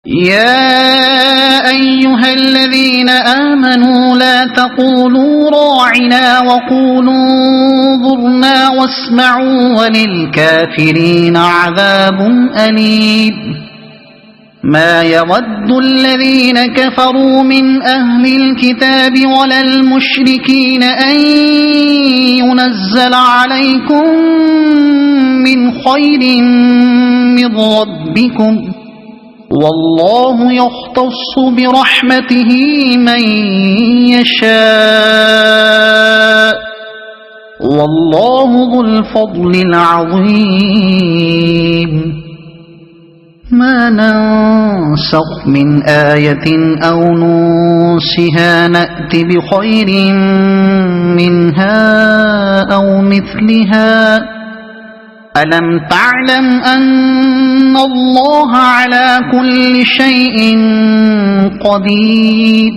يا أيها الذين آمنوا لا تقولوا راعنا وقولوا انظرنا واسمعوا وللكافرين عذاب أليم. ما يود الذين كفروا من أهل الكتاب ولا المشركين أن ينزل عليكم من خير من ربكم، والله يختص برحمته من يشاء، والله ذو الفضل العظيم. ما ننسخ من آية أو ننسها نأت بخير منها أو مثلها. ألم تعلم أن الله على كل شيء قدير؟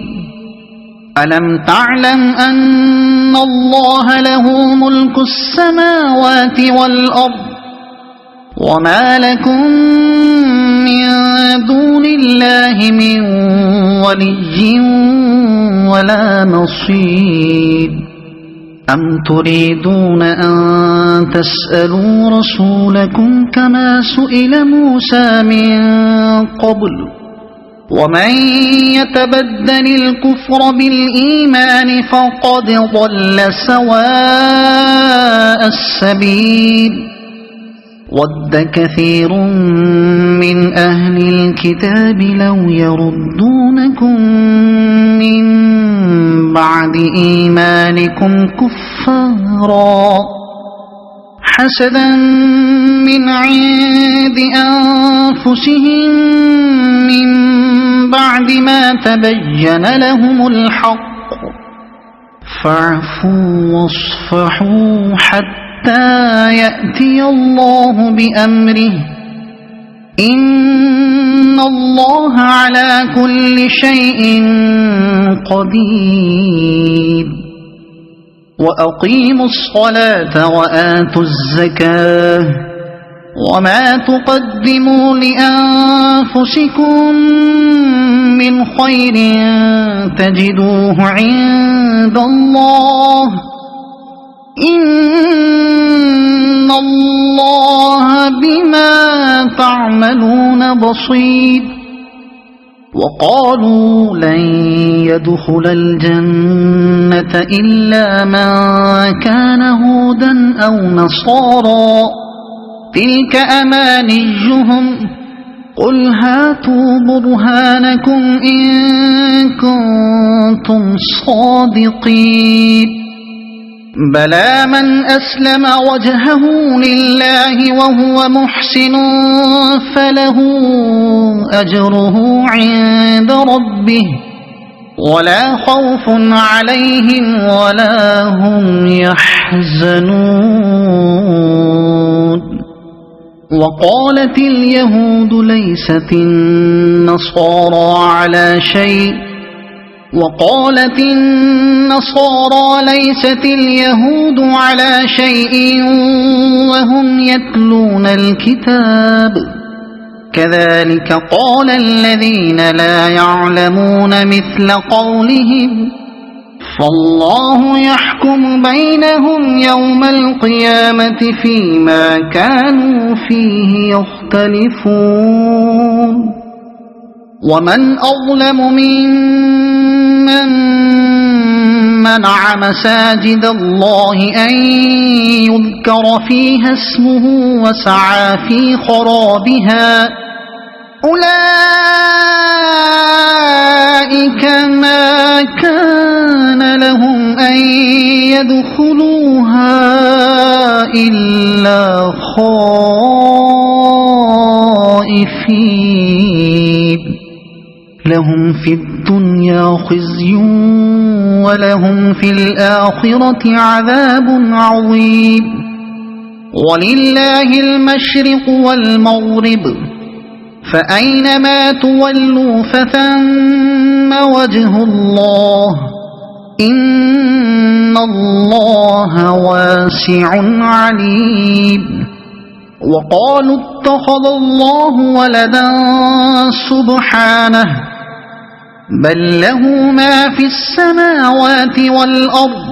ألم تعلم أن الله له ملك السماوات والأرض وما لكم من دون الله من ولي ولا نصير؟ أم تريدون أن تسألوا رسولكم كما سئل موسى من قبل؟ ومن يتبدل الكفر بالإيمان فقد ضل سواء السبيل. ود كثير من أهل الكتاب لو يردونكم من بعد إيمانكم كفارا حسدا من عند أنفسهم من بعد ما تبين لهم الحق، فاعفوا واصفحوا حتى يأتي الله بأمره، إن الله على كل شيء قدير. وأقيموا الصلاة وآتوا الزكاة وما تقدموا لأنفسكم من خير تجدوه عند الله، إن الله بما تعملون بصير. وقالوا لن يدخل الجنة إلا من كان هودا أو نصارى، تلك أمانيهم، قل هاتوا برهانكم إن كنتم صادقين. بلى من أسلم وجهه لله وهو محسن فله أجره عند ربه ولا خوف عليهم ولا هم يحزنون. وقالت اليهود ليست النصارى على شيء، وقالت النصارى ليست اليهود على شيء وهم يتلون الكتاب، كذلك قال الذين لا يعلمون مثل قولهم، فالله يحكم بينهم يوم القيامة فيما كانوا فيه يختلفون. ومن أظلم ممن منع مساجد الله أن يذكر فيها اسمه وسعى في خرابها، أولئك ما كان لهم أن يدخلوها إلا خائفين، لهم في الدنيا خزي ولهم في الآخرة عذاب عظيم. ولله المشرق والمغرب، فأينما تولوا فثم وجه الله، إن الله واسع عليم. وقالوا اتخذ الله ولدا سبحانه بل له ما في السماوات والأرض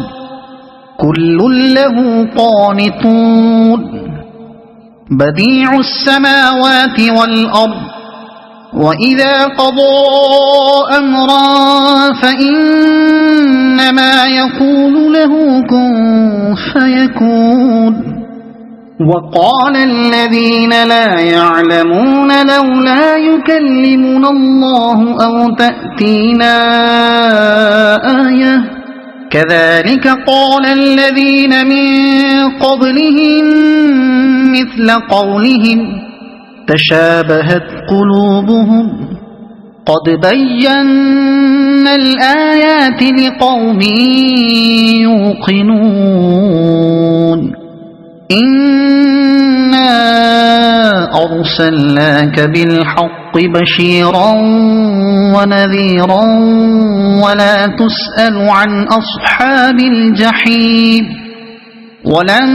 كل له قانتون بديع السماوات والأرض وإذا قضى أمرا فإنما يقول له كن فيكون وقال الذين لا يعلمون لولا يكلمنا الله أو تأتينا آية كذلك قال الذين من قبلهم مثل قولهم تشابهت قلوبهم قد بينا الآيات لقوم يوقنون إنا أرسلناك بالحق بشيرا ونذيرا ولا تسأل عن أصحاب الجحيم ولن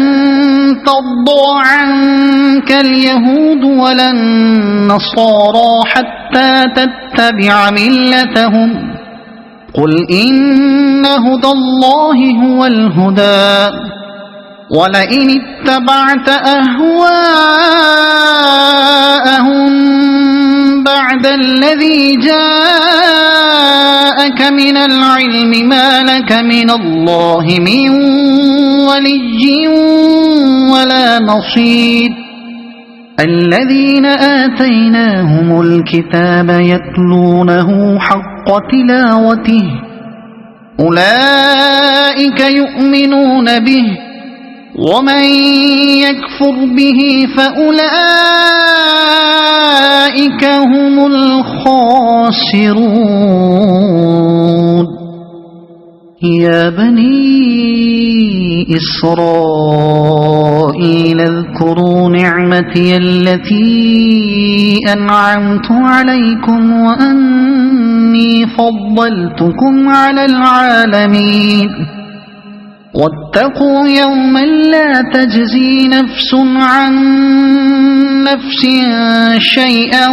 ترضى عنك اليهود ولا النصارى حتى تتبع ملتهم قل إن هدى الله هو الهدى ولئن اتبعت أهواءهم بعد الذي جاءك من العلم ما لك من الله من ولي ولا نصير الذين آتيناهم الكتاب يتلونه حق تلاوته أولئك يؤمنون به ومن يكفر به فأولئك هم الخاسرون يا بني إسرائيل اذكروا نعمتي التي أنعمت عليكم وأني فضلتكم على العالمين واتقوا يوما لا تجزي نفس عن نفس شيئا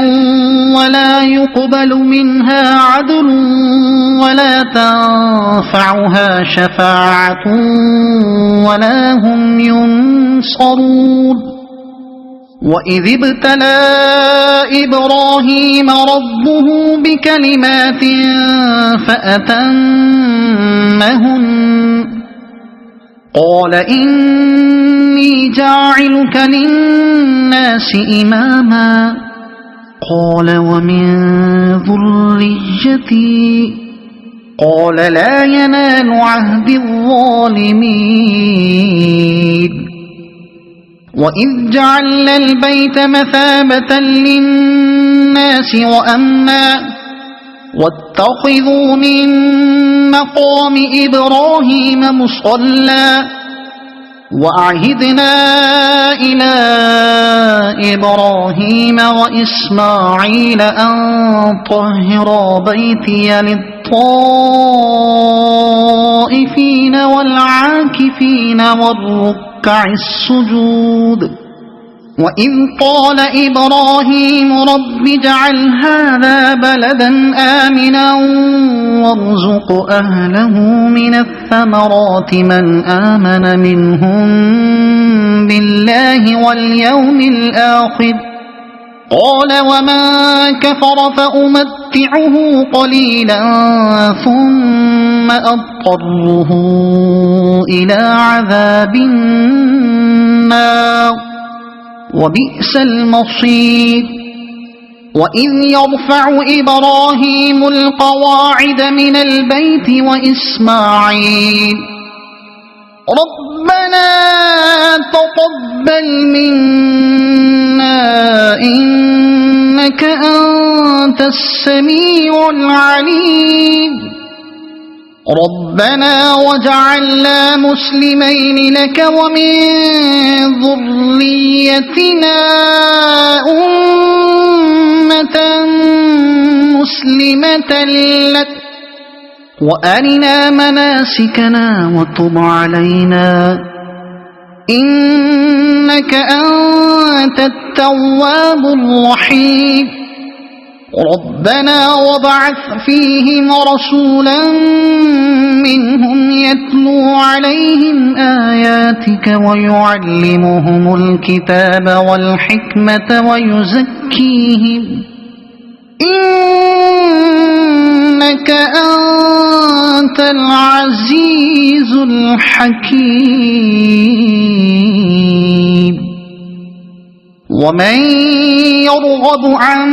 ولا يقبل منها عدل ولا تنفعها شفاعة ولا هم ينصرون وإذ ابتلى إبراهيم ربه بكلمات فأتمهن قال إني جاعلك للناس إماما قال ومن ذريتي قال لا ينال عهد الظالمين وإذ جعلنا البيت مثابة للناس وأمنا واتخذوا من مقام إبراهيم مصلى وأعهدنا إلى إبراهيم وإسماعيل أن طهرا بيتي للطائفين والعاكفين والركع السجود وإذ قال إبراهيم رب اجعل هذا بلدا آمنا وارزق أهله من الثمرات من آمن منهم بالله واليوم الآخر قال ومن كفر فأمتعه قليلا ثم أضطره إلى عذاب النار وبئس المصير وإذ يرفع إبراهيم القواعد من البيت وإسماعيل ربنا تقبل منا إنك أنت السميع العليم ربنا وجعلنا مسلمين لك ومن ذريتنا أمة مسلمة لك وأرنا مناسكنا وتب علينا إنك إنك أنت التواب الرحيم ربنا وابعث فيهم رسولا منهم يتلو عليهم آياتك ويعلمهم الكتاب والحكمة ويزكيهم إنك أنت العزيز الحكيم ومن يرغب عن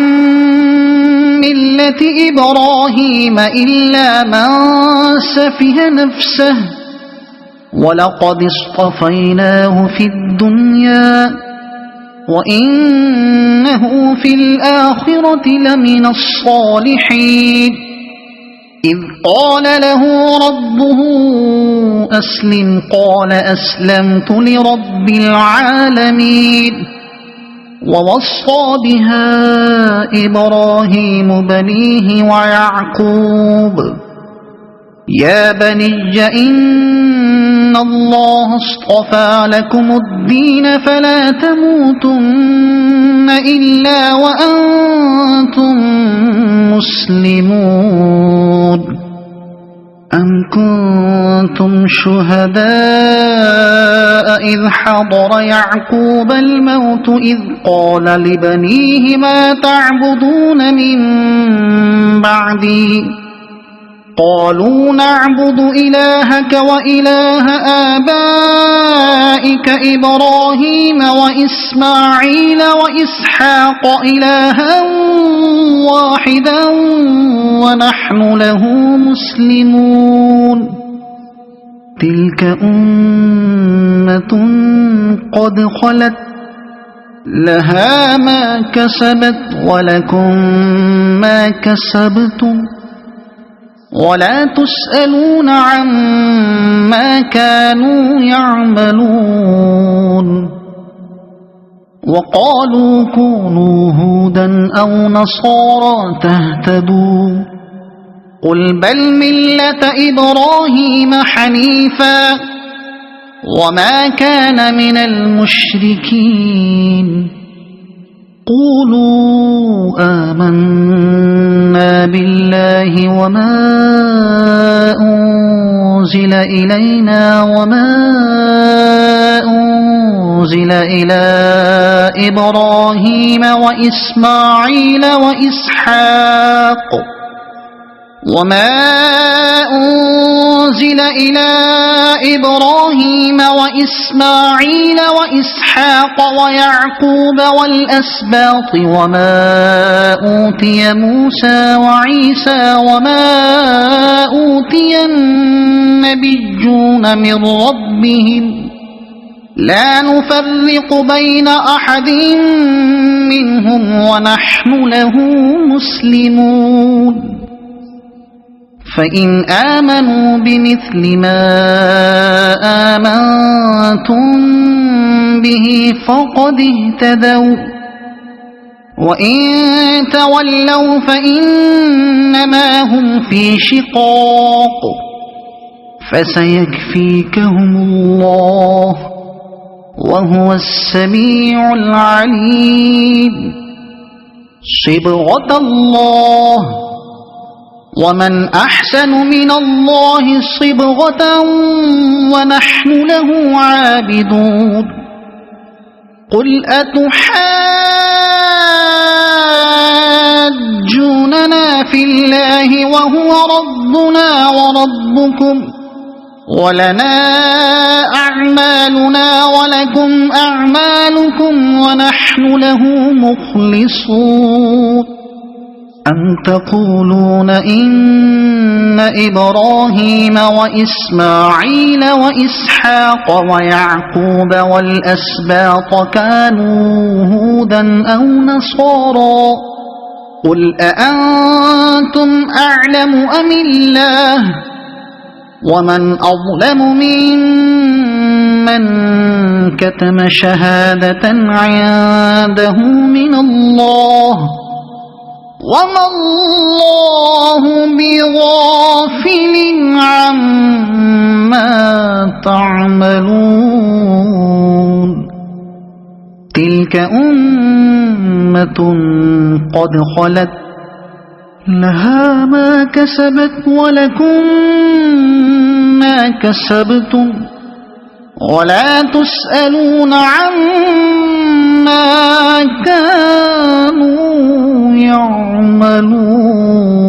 ملة إبراهيم إلا من سفه نفسه ولقد اصطفيناه في الدنيا وإنه في الآخرة لمن الصالحين إذ قال له ربه أسلم قال أسلمت لرب العالمين ووصى بها إبراهيم بنيه ويعقوب يا بني إن الله اصطفى لكم الدين فلا تموتن إلا وأنتم مسلمون أم كنتم شهداء إذ حضر يعقوب الموت إذ قال لبنيه ما تعبدون من بعدي قالوا نعبد إلهك وإله آبائك إبراهيم وإسماعيل وإسحاق إلها واحدا ونحن له مسلمون تلك أمة قد خلت لها ما كسبت ولكم ما كسبتم ولا تسألون عما كانوا يعملون وقالوا كونوا هودا أو نصارى تهتدوا قل بل ملة إبراهيم حنيفا وما كان من المشركين قولوا آمنا بالله وما أنزل إلينا وما أنزل إلى إبراهيم وإسماعيل وإسحاق وما أنزل إلى إبراهيم وإسماعيل وإسحاق ويعقوب والأسباط وما أوتي موسى وعيسى وما أوتي النبيون من ربهم لا نفرق بين أحد منهم ونحن له مسلمون فإن آمنوا بمثل ما آمنتم به فقد اهتدوا وإن تولوا فإنما هم في شقاق فسيكفيكهم الله وهو السميع العليم صبغة الله ومن أحسن من الله صبغة ونحن له عابدون قل أتحاجوننا في الله وهو ربنا وربكم ولنا أعمالنا ولكم أعمالكم ونحن له مخلصون أم تقولون إن إبراهيم وإسماعيل وإسحاق ويعقوب والأسباط كانوا هودا أو نصارى قل أأنتم أعلم أم الله ومن أظلم ممن كتم شهادة عنده من الله وما الله بغافل عما تعملون تلك أمة قد خلت لها ما كسبت ولكم ما كسبتم ولا تسألون عما كانوا يعملون.